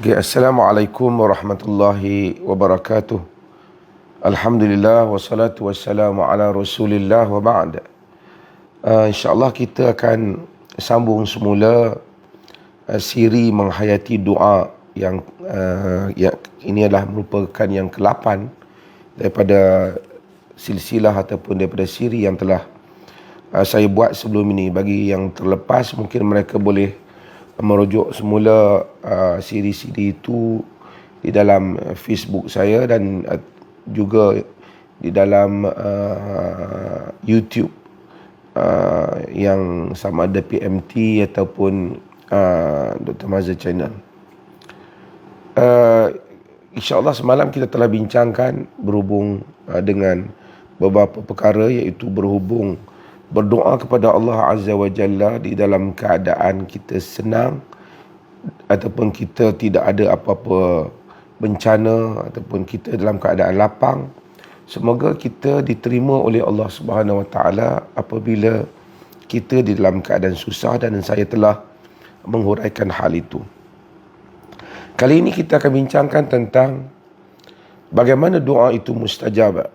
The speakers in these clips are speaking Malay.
Okay, Assalamualaikum warahmatullahi wabarakatuh. Alhamdulillah wassalatu wassalamu ala Rasulillah wa ba'd. InsyaAllah kita akan sambung semula siri menghayati doa yang ini adalah merupakan yang ke-8 daripada silsilah ataupun daripada siri yang telah saya buat sebelum ini. Bagi yang terlepas, mungkin mereka boleh merujuk semula siri-siri itu di dalam Facebook saya dan juga di dalam YouTube yang sama ada PMT ataupun Dr. Mazhar Channel. InsyaAllah semalam kita telah bincangkan berhubung dengan beberapa perkara, iaitu berhubung berdoa kepada Allah Azza wa Jalla di dalam keadaan kita senang ataupun kita tidak ada apa-apa bencana ataupun kita dalam keadaan lapang. Semoga kita diterima oleh Allah Subhanahu wa taala apabila kita di dalam keadaan susah, dan saya telah menghuraikan hal itu. Kali ini kita akan bincangkan tentang bagaimana doa itu mustajab.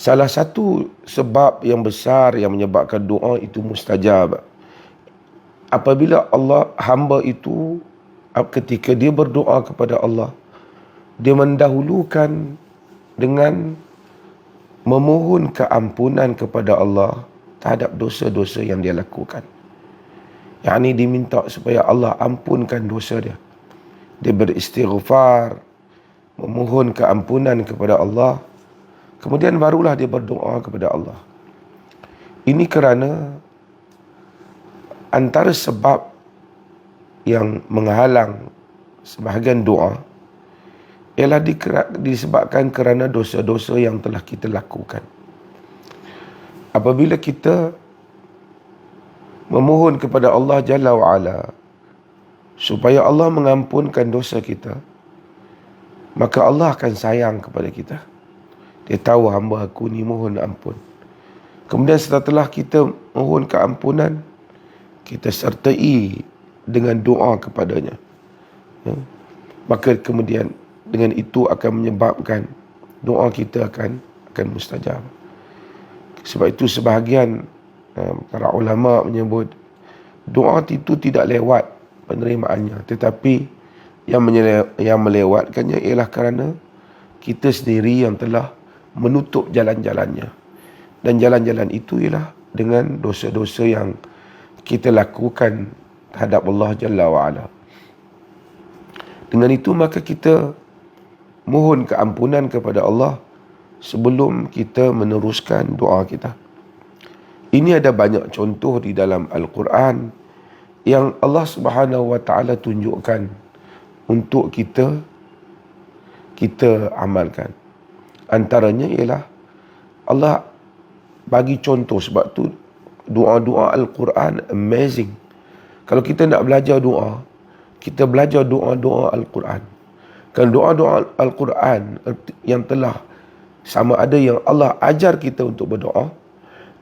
Salah satu sebab yang besar yang menyebabkan doa itu mustajab, apabila Allah, hamba itu ketika dia berdoa kepada Allah, dia mendahulukan dengan memohon keampunan kepada Allah terhadap dosa-dosa yang dia lakukan. Yang ini diminta supaya Allah ampunkan dosa dia. Dia beristighfar, memohon keampunan kepada Allah. Kemudian barulah dia berdoa kepada Allah. Ini kerana antara sebab yang menghalang sebahagian doa ialah disebabkan kerana dosa-dosa yang telah kita lakukan. Apabila kita memohon kepada Allah Jalla wa'ala supaya Allah mengampunkan dosa kita, maka Allah akan sayang kepada kita. Dia tahu hamba aku ni mohon ampun. Kemudian setelah kita mohon keampunan, kita sertai dengan doa kepadanya. Maka kemudian dengan itu akan menyebabkan doa kita akan mustajab. Sebab itu sebahagian para ulama menyebut doa itu tidak lewat penerimaannya, tetapi yang melewatkannya ialah kerana kita sendiri yang telah menutup jalan-jalannya. Dan jalan-jalan itu ialah dengan dosa-dosa yang kita lakukan terhadap Allah Jalla wa'ala. Dengan itu maka kita mohon keampunan kepada Allah sebelum kita meneruskan doa kita. Ini ada banyak contoh di dalam Al-Quran yang Allah Subhanahu wa taala tunjukkan untuk kita amalkan. Antaranya ialah Allah bagi contoh. Sebab tu doa-doa Al-Quran amazing. Kalau kita nak belajar doa, kita belajar doa-doa Al-Quran. Kan doa-doa Al-Quran yang telah sama ada yang Allah ajar kita untuk berdoa,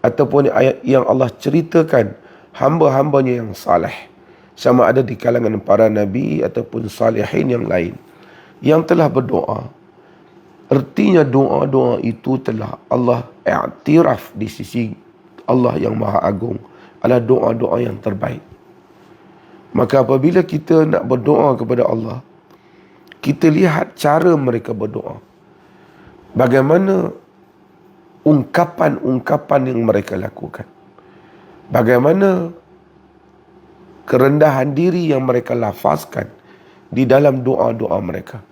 ataupun ayat yang Allah ceritakan hamba-hambanya yang saleh, sama ada di kalangan para nabi ataupun salihin yang lain yang telah berdoa. Artinya doa-doa itu telah Allah i'tiraf di sisi Allah yang Maha Agung adalah doa-doa yang terbaik. Maka apabila kita nak berdoa kepada Allah, kita lihat cara mereka berdoa. Bagaimana ungkapan-ungkapan yang mereka lakukan. Bagaimana kerendahan diri yang mereka lafazkan di dalam doa-doa mereka.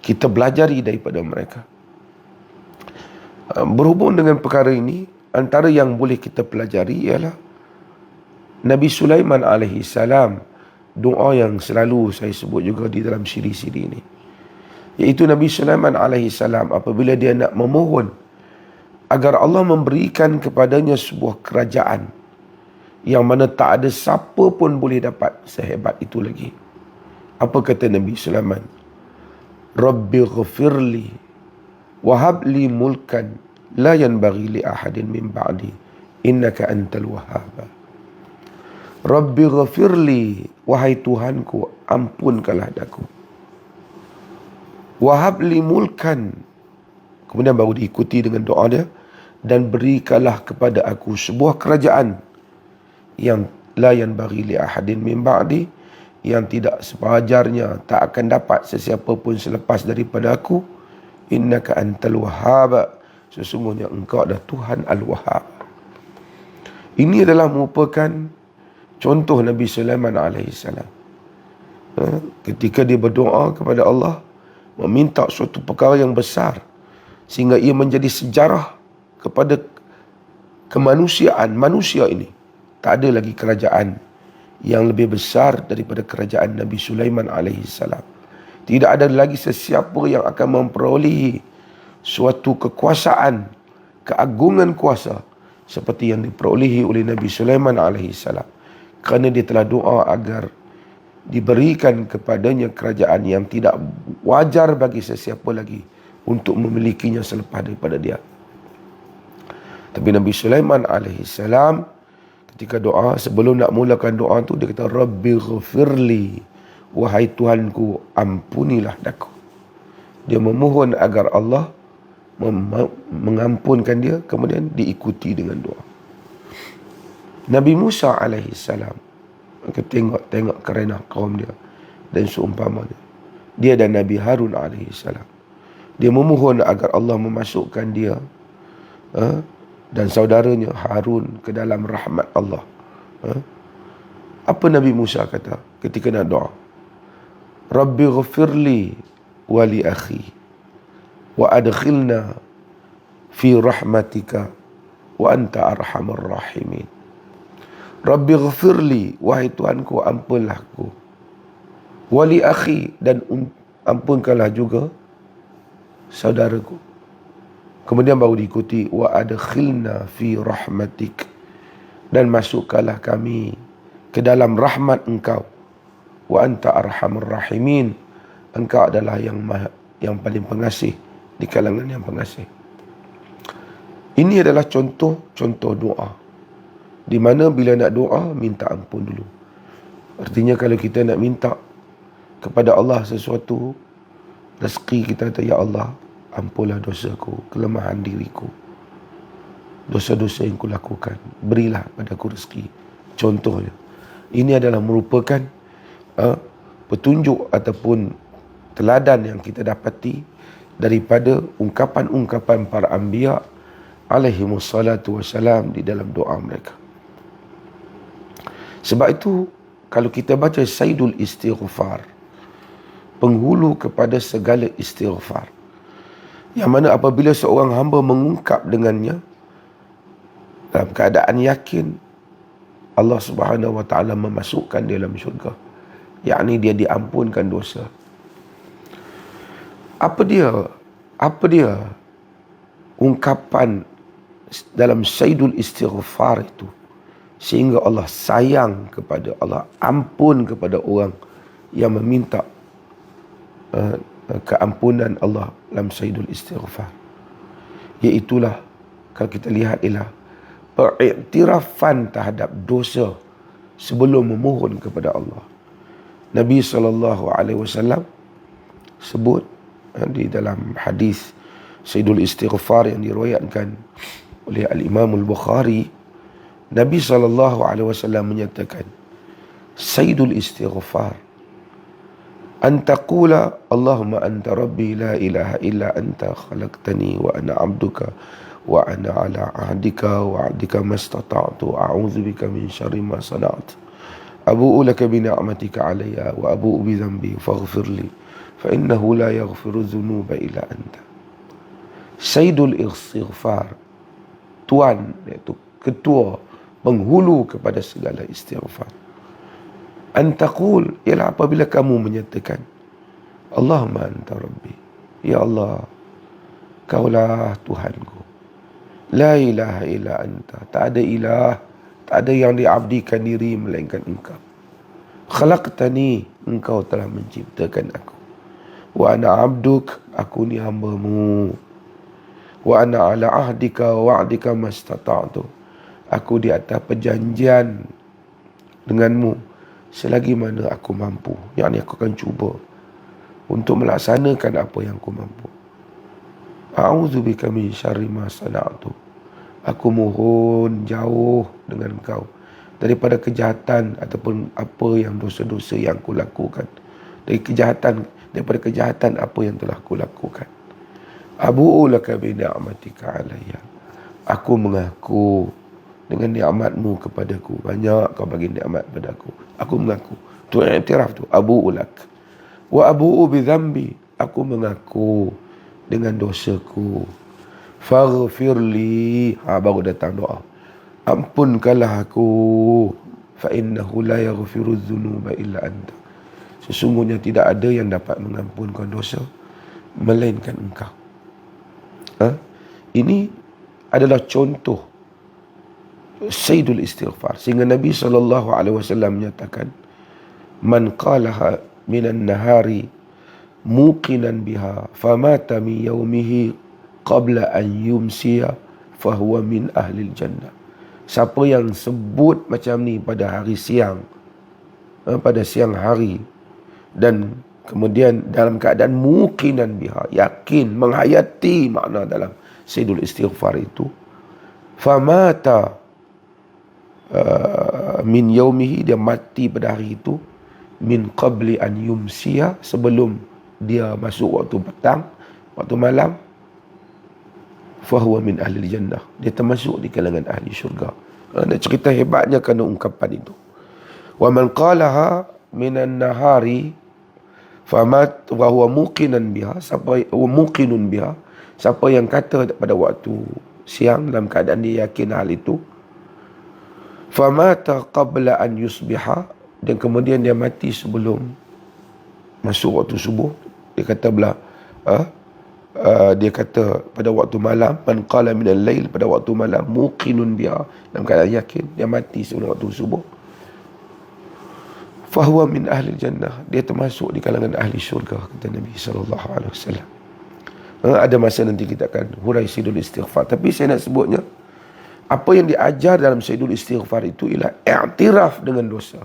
Kita belajari daripada mereka. Berhubung dengan perkara ini, antara yang boleh kita pelajari ialah Nabi Sulaiman alaihi salam, doa yang selalu saya sebut juga di dalam siri-siri ini. Iaitu Nabi Sulaiman alaihi salam apabila dia nak memohon agar Allah memberikan kepadanya sebuah kerajaan yang mana tak ada siapa pun boleh dapat sehebat itu lagi. Apa kata Nabi Sulaiman? Rabbi ghafirli wahabli mulkan la yanbaghi li ahadin min ba'di innaka antal wahhab. Rabbi ghafirli, wahai Tuhanku, ampunkanlah daku. Wahab li mulkan, kemudian baru diikuti dengan doa dia, dan berikanlah kepada aku sebuah kerajaan yang la yanbaghi li ahadin min ba'di, yang tidak sepajarnya tak akan dapat sesiapa pun selepas daripada aku. Innaka antal wahhab, sesungguhnya engkau adalah Tuhan al-Wahhab. Ini adalah merupakan contoh Nabi Sulaiman alaihissalam. Ketika dia berdoa kepada Allah, meminta suatu perkara yang besar, sehingga ia menjadi sejarah kepada kemanusiaan. Manusia ini tak ada lagi kerajaan yang lebih besar daripada kerajaan Nabi Sulaiman alaihissalam. Tidak ada lagi sesiapa yang akan memperolehi suatu kekuasaan, keagungan kuasa seperti yang diperolehi oleh Nabi Sulaiman alaihissalam, kerana dia telah doa agar diberikan kepadanya kerajaan yang tidak wajar bagi sesiapa lagi untuk memilikinya selepas daripada dia. Tapi Nabi Sulaiman alaihissalam ketika doa, sebelum nak mulakan doa tu, dia kata, Rabbi ghafirli, wahai Tuhanku, ampunilah daku. Dia memohon agar Allah mengampunkan dia, kemudian diikuti dengan doa. Nabi Musa alaihissalam, tengok kerana kaum dia dan seumpamanya. Dia dan Nabi Harun alaihissalam, dia memohon agar Allah memasukkan dia dan saudaranya Harun ke dalam rahmat Allah. Apa Nabi Musa kata ketika nak doa? Rabbi ghafirli wa li akhi wa adkhilna fi rahmatika wa anta arhamar rahimin. Rabbi ghafirli, wahai Tuhanku, ampunlah aku. Wa li akhi, dan ampunkanlah juga saudaraku. Kemudian baru diikuti wa adkhilna fi rahmatik, dan masukkanlah kami ke dalam rahmat engkau. Wa anta arhamur rahimin, engkau adalah yang paling pengasih di kalangan yang pengasih. Ini adalah contoh doa, di mana bila nak doa, minta ampun dulu. Artinya kalau kita nak minta kepada Allah sesuatu, rezeki, kita kata, Ya Allah, ampunlah dosaku, kelemahan diriku, dosa-dosa yang kulakukan, berilah padaku rezeki. Contohnya, ini adalah merupakan petunjuk ataupun teladan yang kita dapati daripada ungkapan-ungkapan para anbiya alaihimussalatu wassalam di dalam doa mereka. Sebab itu, kalau kita baca Sayyidul Istighfar, penghulu kepada segala istighfar, yang mana apabila seorang hamba mengungkap dengannya dalam keadaan yakin, Allah Subhanahu wa taala memasukkan dia dalam syurga, yakni dia diampunkan dosa. Apa dia ungkapan dalam Sayyidul Istighfar itu, sehingga Allah sayang kepada, Allah ampun kepada orang yang meminta keampunan Allah dalam Sayyidul Istighfar. Iaitulah, kalau kita lihat, ialah periktirafan terhadap dosa sebelum memohon kepada Allah. Nabi SAW sebut di dalam hadis Sayyidul Istighfar yang diriwayatkan oleh Al-Imam Al-Bukhari, Nabi SAW menyatakan, Sayyidul Istighfar an taqula Allahumma anta rabbi la ilaha illa anta khalaqtani wa ana abduka wa ana ala ahdika wa ahdika mastata'tu a'udzu bika min syarri ma sana'tu abu'u laka bi ni'matika alayya wa abu'u bi dhanbi faghfir li fa innahu la yaghfiru dhunuba illa anta. Sayyidul Istighfar, tuan, iaitu ketua, penghulu kepada segala istighfar. Antaqul, ialah apabila kamu menyatakan, Allahumma anta rabbi, Ya Allah, kaulah Tuhanku, la ilaha illa anta, tak ada ilah, tak ada yang diabdikan diri melainkan engkau. Khalaqtani, engkau telah menciptakan aku. Wa ana abduk, aku ni hambamu. Wa ana ala ahdika wa wa'dika mastata'tu, aku di atas perjanjian denganmu selagi mana aku mampu. Yakni aku akan cuba untuk melaksanakan apa yang aku mampu. A'udzubika min syarri ma sana'tu. Aku mohon jauh dengan Engkau daripada kejahatan ataupun apa yang dosa-dosa yang aku lakukan. Daripada kejahatan apa yang telah aku lakukan. Abu'u laka bi ni'matika alayya. Aku mengaku dengan nikmatmu kepadaku. Banyak kau bagi nikmat padaku. Aku mengaku. Tu i'tiraf tu. Abu'u lak. Wa abu'u bi dhanbi. Aku mengaku dengan dosaku. Faghfirli. Baru datang doa. Ampunkanlah aku. Fa innahu la yaghfiru dhunuba illa anta. Sesungguhnya tidak ada yang dapat mengampunkan dosa melainkan Engkau. Ini adalah contoh Sayyidul Istighfar. Sehingga Nabi SAW menyatakan, Man qalaha minan nahari muqinan biha famata min yawmihi qabla an yumsiya fahuwa min ahlil jannah. Siapa yang sebut macam ni pada hari siang, pada siang hari, dan kemudian dalam keadaan muqinan biha, yakin, menghayati makna dalam Sayyidul Istighfar itu, famata min yaumihi, dia mati pada hari itu, min qabli an yumsiya, sebelum dia masuk waktu petang, waktu malam, fahuwa min ahli jannah, dia termasuk di kalangan ahli syurga. Ada cerita hebatnya kerana ungkapan itu. Wa man qalaha minan nahari famat wa huwa muqinan biha, siapa muqinun biha, siapa yang kata pada waktu siang dalam keadaan dia yakin hal itu, famata qabla an yusbiha, dan kemudian dia mati sebelum masuk waktu subuh, dia kata dia kata pada waktu malam, man qala minal lail, pada waktu malam, muqinun biha, dalam keadaan yakin, dia mati sebelum waktu subuh, fahuwa min ahli jannah, dia termasuk di kalangan ahli syurga, kata Nabi SAW. Ada masa nanti kita akan hurai Sayyidul Istighfar, tapi saya nak sebutnya, apa yang diajar dalam Sayyidul Istighfar itu ialah i'tiraf dengan dosa.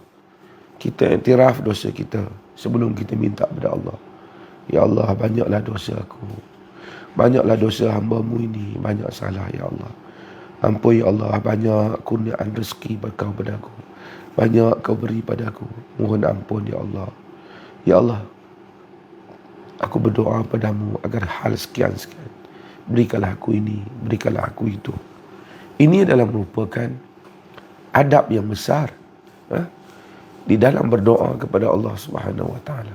Kita i'tiraf dosa kita sebelum kita minta kepada Allah. Ya Allah, banyaklah dosa aku, banyaklah dosa hamba-Mu ini, banyak salah ya Allah. Ampun ya Allah, banyak kurniaan rezeki Kau padaku, banyak Kau beri padaku, mohon ampun ya Allah. Ya Allah, aku berdoa padamu agar hal sekian-sekian, berikanlah aku ini, berikanlah aku itu. Ini adalah merupakan adab yang besar di dalam berdoa kepada Allah Subhanahu Wa Taala,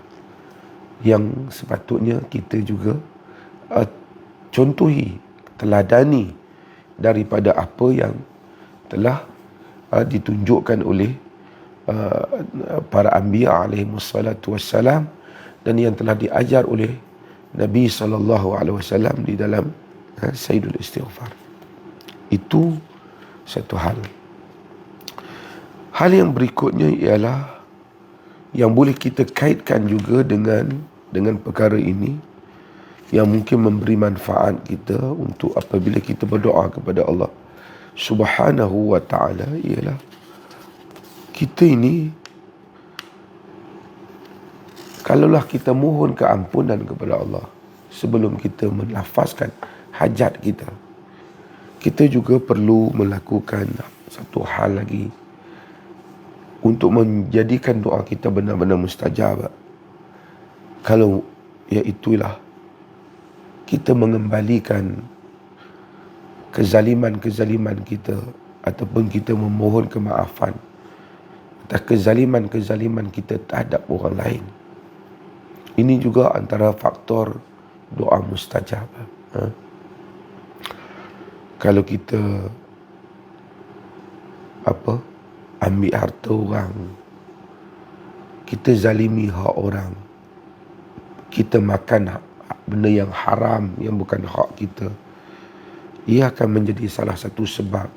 yang sepatutnya kita juga contohi, teladani daripada apa yang telah ditunjukkan oleh para anbiya alaihimussalatu wassalam, dan yang telah diajar oleh Nabi SAW di dalam Sayyidul Istighfar. Itu satu hal. Hal yang berikutnya ialah yang boleh kita kaitkan juga dengan perkara ini, yang mungkin memberi manfaat kita untuk apabila kita berdoa kepada Allah Subhanahu Wa Taala, ialah kita ini, kalaulah kita mohon keampunan kepada Allah sebelum kita melafazkan hajat kita, kita juga perlu melakukan satu hal lagi untuk menjadikan doa kita benar-benar mustajab. Kalau iaitulah kita mengembalikan kezaliman-kezaliman kita, ataupun kita memohon kemaafan atas kezaliman-kezaliman kita terhadap orang lain. Ini juga antara faktor doa mustajab. Kalau kita ambil harta orang, kita zalimi hak orang, kita makan benda yang haram yang bukan hak kita, ia akan menjadi salah satu sebab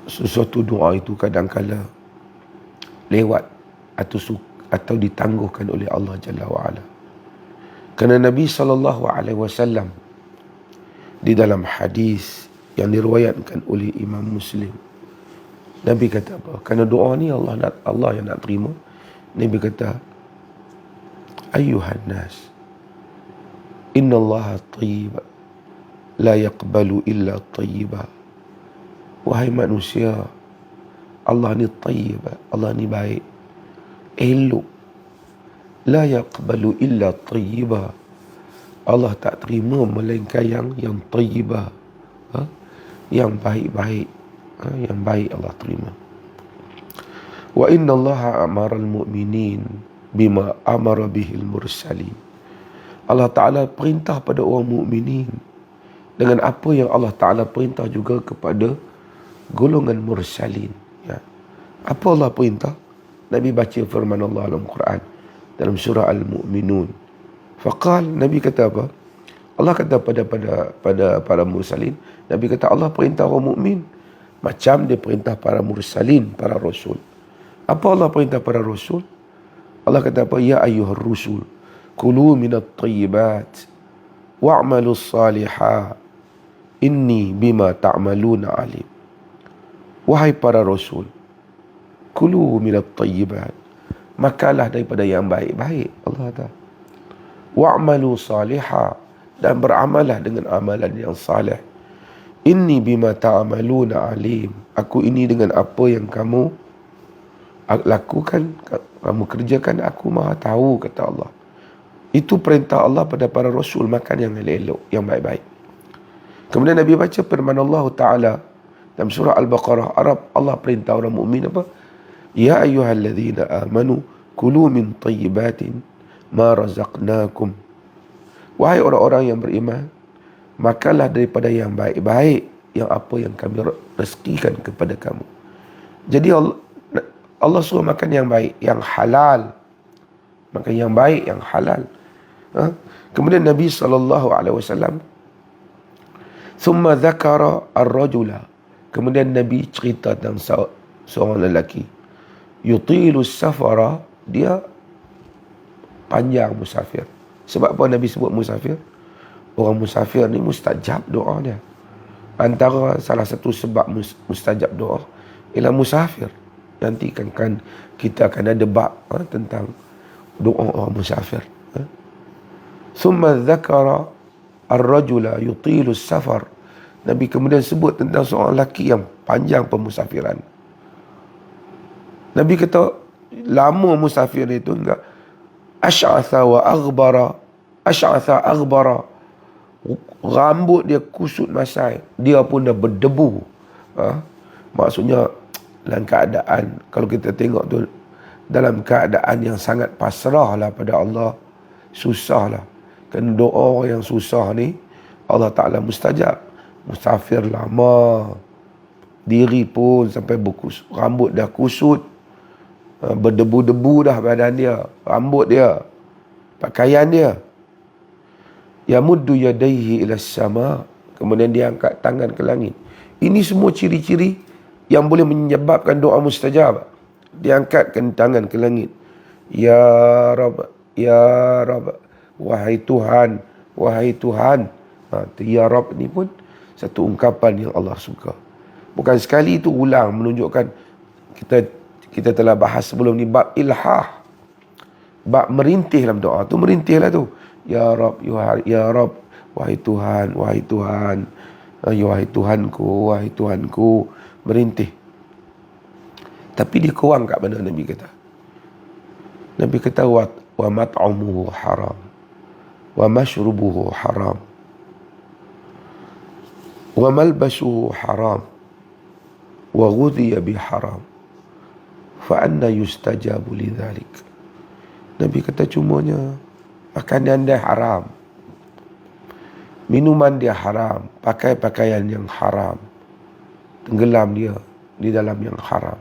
sesuatu doa itu kadang-kala lewat atau ditangguhkan oleh Allah Jalla wa'ala. Kerana Nabi SAW di dalam hadis yang diriwayatkan oleh Imam Muslim, Nabi kata apa? Kerana doa ni Allah yang nak terima. Nabi kata, Ayuhan nas, inna Allah tayyib, la yaqbalu illa tayyiba. Wahai manusia, Allah ni tayyib, Allah ni baik, elok. La yaqbalu illa tayyiba. Allah tak terima melainkan yang tayyibah, yang baik-baik, yang baik Allah terima. Wa inna Allah amara al-mu'minin bima amara bihil mursalin. Allah Ta'ala perintah pada orang mukminin dengan apa yang Allah Ta'ala perintah juga kepada golongan mursalin. Ya. Apa Allah perintah? Nabi baca firman Allah dalam Quran, dalam surah Al-Mu'minun. Faqal, Nabi kata apa? Allah kata pada para mursalin, Nabi kata Allah perintah orang mukmin macam dia perintah para mursalin, para rasul. Apa Allah perintah para rasul? Allah kata apa? Ya ayyuhar rusul, kulu minat tayyibat wa'malus salihah, inni bima ta'maluna alim. Wahai para rasul, kulu minat tayyibat, makalah daripada yang baik-baik. Allah kata, wa'malu salihah, dan beramalah dengan amalan yang salih. Inni bima ta'maluna alim, aku ini dengan apa yang kamu lakukan, kamu kerjakan, aku maha tahu, kata Allah. Itu perintah Allah pada para rasul, makan yang elok, yang baik-baik. Kemudian Nabi baca firman Allah Ta'ala dalam surah Al-Baqarah, Allah perintah orang mukmin apa? Ya ayyuhalladzina amanu kulu min tayyibatin ma razaqnakum. Wahai orang-orang yang beriman, makanlah daripada yang baik-baik, yang apa yang kami rezekikan kepada kamu. Jadi Allah suruh makan yang baik, yang halal. Makan yang baik, yang halal. Kemudian Nabi SAW, thumma dhakara ar-rajula, kemudian Nabi cerita tentang seorang lelaki, yutilu safara, dia panjang musafir. Sebab apa Nabi sebut musafir? Orang musafir ni mustajab doa dia. Antara salah satu sebab mustajab doa ialah musafir. Nanti kan kita akan ada bab tentang doa orang musafir. Thumma dzakara ar-rajula yutilu safar. Nabi kemudian sebut tentang seorang lelaki yang panjang pemusafiran. Nabi kata lama musafir itu enggak. Ash'atha wa aghbara. Ash'atha aghbara. Rambut dia kusut masai, dia pun dah berdebu. Maksudnya dalam keadaan, kalau kita tengok tu, dalam keadaan yang sangat pasrah lah pada Allah. Susah lah. Kerana doa yang susah ni Allah Ta'ala mustajab. Musafir lama, diri pun sampai berkusut, rambut dah kusut, berdebu-debu dah badan dia, rambut dia, pakaian dia. Yamuddu yadaihi ila sama, kemudian dia angkat tangan ke langit. Ini semua ciri-ciri yang boleh menyebabkan doa mustajab. Dia angkatkan tangan ke langit. Ya Rabb, ya Rabb, wahai Tuhan, wahai Tuhan. Ya Rabb ni pun satu ungkapan yang Allah suka. Bukan sekali itu ulang, menunjukkan kita telah bahas sebelum ni bab ilhah, bab merintih dalam doa tu, merintihlah tu. Ya Rabb, ya Rabb, wahai Tuhan, wahai Tuhan, wahai Tuhanku, wahai Tuhanku, merintih. Tapi dia kurang kat mana Nabi kata? Nabi kata wa mat'amuhu haram, wa mashrubuhu haram, wa malbasuhu haram, wa ghudhiya bi haram, fa anna yustajabu lidzalik. Nabi kata cumanya makanan dia haram, minuman dia haram, pakai pakaian yang haram, tenggelam dia di dalam yang haram.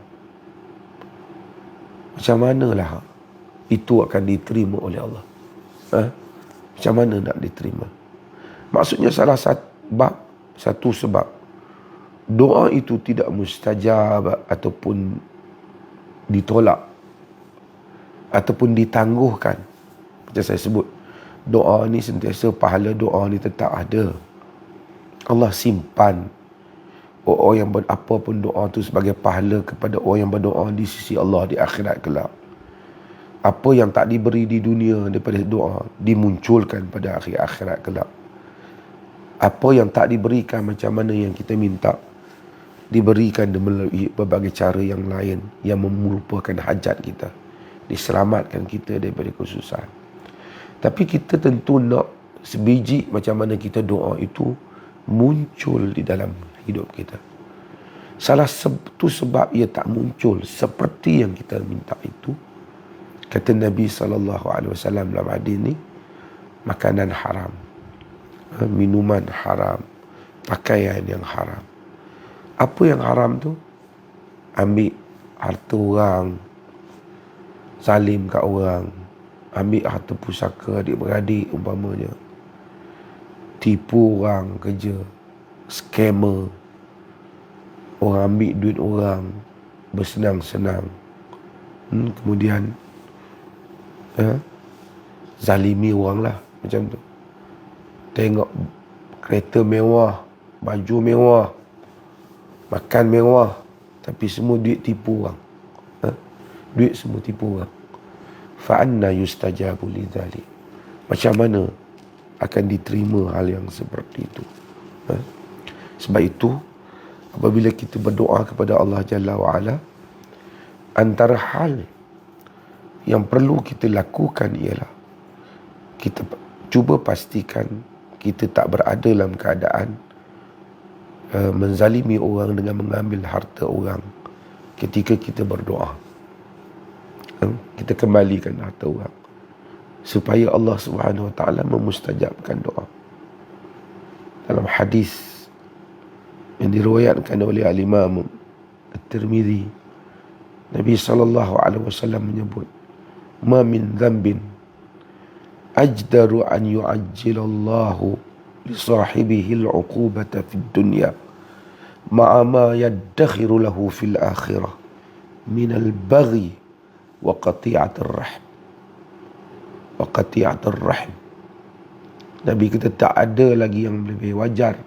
Macam manalah itu akan diterima oleh Allah? Macam mana nak diterima? Maksudnya salah satu sebab doa itu tidak mustajab ataupun ditolak ataupun ditangguhkan. Macam saya sebut, doa ni sentiasa, pahala doa ni tetap ada. Allah simpan orang yang apa pun doa tu sebagai pahala kepada orang yang berdoa di sisi Allah di akhirat kelak. Apa yang tak diberi di dunia daripada doa dimunculkan pada akhir akhirat kelak. Apa yang tak diberikan macam mana yang kita minta diberikan melalui berbagai cara yang lain yang merupakan hajat kita, diselamatkan kita daripada kesusahan. Tapi kita tentu nak sebiji macam mana kita doa itu muncul di dalam hidup kita. Salah satu sebab ia tak muncul seperti yang kita minta itu, kata Nabi SAW dalam hadis ni, makanan haram, minuman haram, pakaian yang haram. Apa yang haram tu? Ambil harta orang, zalim kat orang, ambil harta pusaka adik-beradik umpamanya, tipu orang kerja, scammer, orang ambil duit orang bersenang-senang, kemudian zalimi orang lah macam tu. Tengok kereta mewah, baju mewah, makan mewah, tapi semua duit tipu orang. Duit semua tipu orang. Fa'anna yustajabu lidzalik. Macam mana akan diterima hal yang seperti itu? Sebab itu, apabila kita berdoa kepada Allah Jalla wa'ala, antara hal yang perlu kita lakukan ialah kita cuba pastikan kita tak berada dalam keadaan menzalimi orang dengan mengambil harta orang ketika kita berdoa. Kita kembalikan harta orang supaya Allah Subhanahu Wa Taala memustajabkan doa. Dalam hadis yang diriwayatkan oleh Al-Imam At-Tirmidzi, Nabi SAW menyebut, "Ma min dhanbin ajdaru an yu'ajjilallahu li sahibihi al-'uqubata fid dunya ma'a ma yaddakhiru lahu fil akhirah min al-baghi wa qati'atir rahim." Wa qati'atir rahim. Nabi kata tak ada lagi yang lebih wajar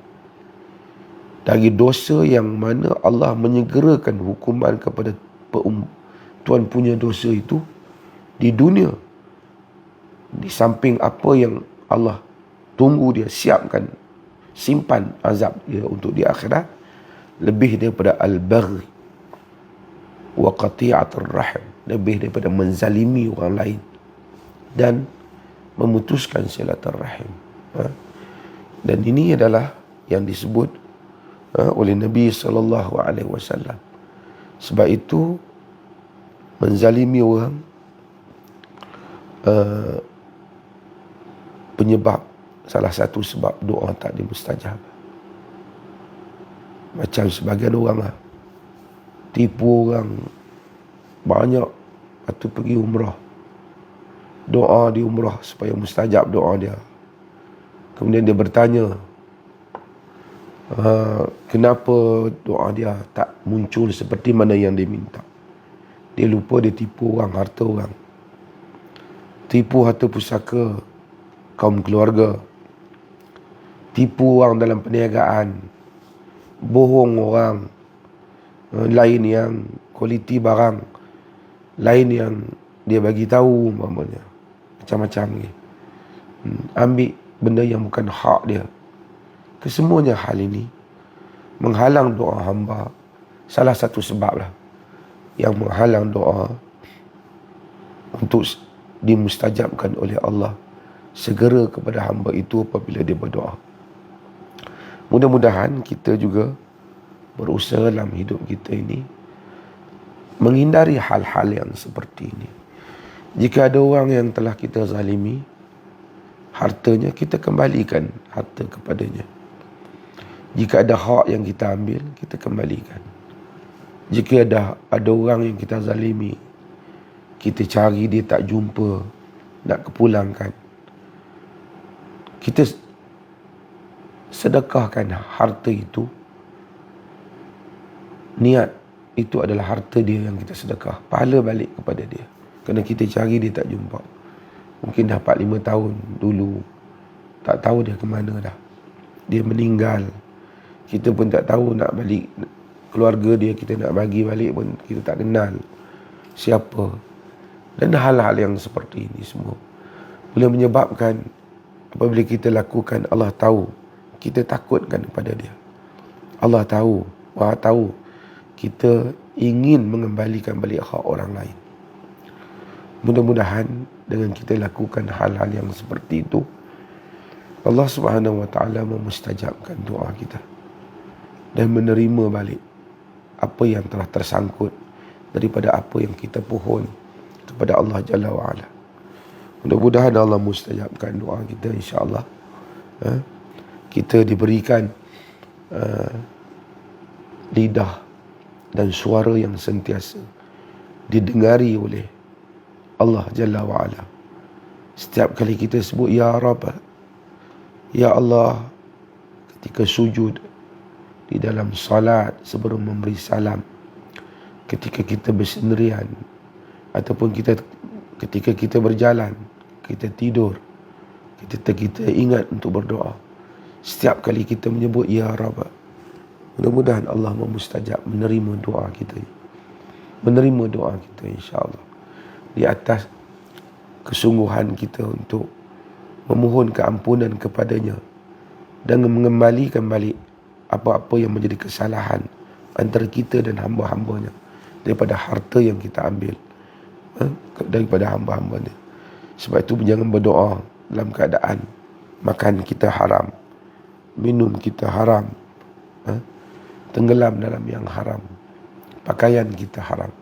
dari dosa yang mana Allah menyegerakan hukuman kepada tuan punya dosa itu di dunia, di samping apa yang Allah tunggu dia siapkan, simpan azab dia untuk di akhirat, lebih daripada al-baghi wa qati'atur rahim, lebih daripada menzalimi orang lain dan memutuskan silaturahim. Dan ini adalah yang disebut oleh Nabi SAW. Sebab itu menzalimi orang penyebab, salah satu sebab doa tak dimustajab. Macam sebagian orang tipu orang banyak waktu pergi umrah, doa di umrah supaya mustajab doa dia. Kemudian dia bertanya, kenapa doa dia tak muncul seperti mana yang dia minta. Dia lupa dia tipu orang, harta orang, tipu harta pusaka kaum keluarga, tipu orang dalam perniagaan, bohong orang, lain yang kualiti barang, lain yang dia bagi tahu umpamanya, macam-macam ni. Ambil benda yang bukan hak dia. Kesemuanya hal ini menghalang doa hamba. Salah satu sebab lah yang menghalang doa untuk dimustajabkan oleh Allah segera kepada hamba itu apabila dia berdoa. Mudah-mudahan kita juga berusaha dalam hidup kita ini menghindari hal-hal yang seperti ini. Jika ada orang yang telah kita zalimi hartanya, kita kembalikan harta kepadanya. Jika ada hak yang kita ambil, kita kembalikan. Jika ada orang yang kita zalimi, kita cari dia tak jumpa, nak kepulangkan, kita sedekahkan harta itu. Niat itu adalah harta dia yang kita sedekah, pahala balik kepada dia. Kerana kita cari dia tak jumpa. Mungkin dah 4-5 tahun dulu, tak tahu dia ke mana dah. Dia meninggal. Kita pun tak tahu nak balik keluarga dia, kita nak bagi balik pun kita tak kenal siapa. Dan hal-hal yang seperti ini semua boleh menyebabkan apabila kita lakukan, Allah tahu kita takutkan kepada dia. Allah tahu, Maha tahu kita ingin mengembalikan balik hak orang lain. Mudah-mudahan dengan kita lakukan hal-hal yang seperti itu, Allah Subhanahu wa taala memustajabkan doa kita dan menerima balik apa yang telah tersangkut daripada apa yang kita pohon kepada Allah Jalla wa'ala. Mudah-mudahan Allah mustajabkan doa kita, insya-Allah. Kita diberikan lidah dan suara yang sentiasa didengari oleh Allah Jalla wa'ala. Setiap kali kita sebut Ya Rabb, Ya Allah, ketika sujud, di dalam salat, sebelum memberi salam, ketika kita bersendirian, ataupun ketika kita berjalan, kita tidur, kita ingat untuk berdoa. Setiap kali kita menyebut Ya Rabb, mudah-mudahan Allah memustajab, menerima doa kita, menerima doa kita, insya-Allah, di atas kesungguhan kita untuk memohon keampunan kepadanya dan mengembalikan balik apa-apa yang menjadi kesalahan antara kita dan hamba-hambanya daripada harta yang kita ambil daripada hamba-hambanya. Sebab itu jangan berdoa dalam keadaan makan kita haram, minum kita haram, tenggelam dalam yang haram, pakaian kita haram.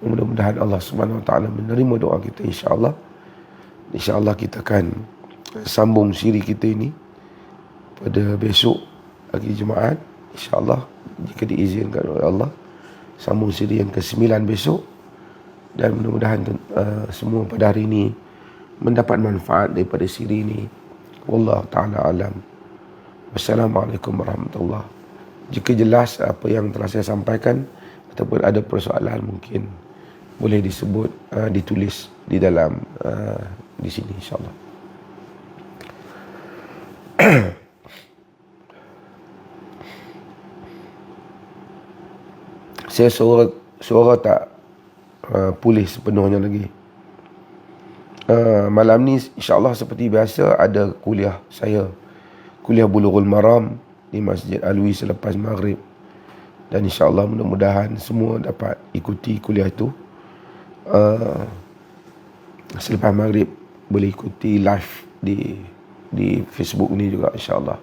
Mudah-mudahan Allah Subhanahu wa taala menerima doa kita, insya-Allah. Insya-Allah kita akan sambung siri kita ini pada besok hari Jumaat, insya-Allah, jika diizinkan oleh Allah, sambung siri yang ke-9 besok. Dan mudah-mudahan semua pada hari ini mendapat manfaat daripada siri ini. Wallahu ta'ala alam. Wassalamualaikum warahmatullahi. Jika jelas apa yang telah saya sampaikan ataupun ada persoalan, mungkin boleh disebut, ditulis di dalam di sini, insya-Allah. Saya suara tak pulih sepenuhnya lagi. Malam ni insya-Allah seperti biasa ada kuliah saya, kuliah Bulughul Maram di Masjid Alwi selepas maghrib. Dan insya-Allah mudah-mudahan semua dapat ikuti kuliah itu. Selepas maghrib boleh ikuti live di Facebook ni juga, insya-Allah.